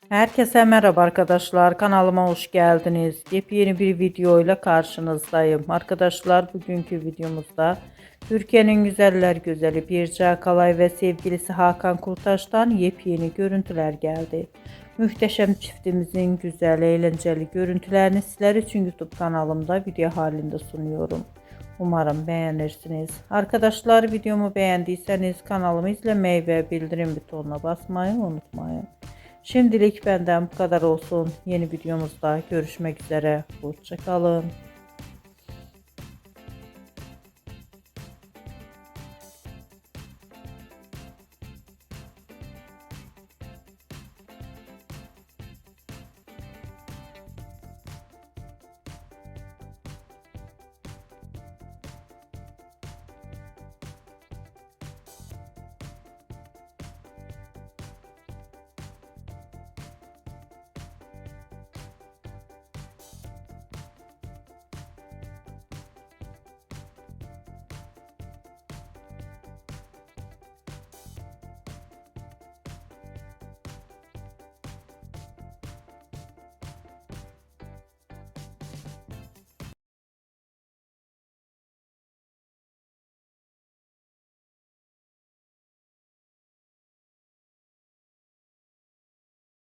Herkese merhaba arkadaşlar. Kanalıma hoş geldiniz. Yepyeni bir video ile karşınızdayım. Arkadaşlar bugünkü videomuzda Türkiye'nin güzeller güzeli Birce Akalay ve sevgilisi Hakan Kurtaş'tan yepyeni görüntüler geldi. Muhteşem çiftimizin güzel, eğlenceli görüntülerini sizler için YouTube kanalımda video halinde sunuyorum. Umarım beğenirsiniz. Arkadaşlar videomu beğendiyseniz kanalımı izlemeyi ve bildirim butonuna basmayı unutmayın. Şimdilik benden bu kadar olsun. Yeni videomuzda görüşmek üzere. Hoşça kalın.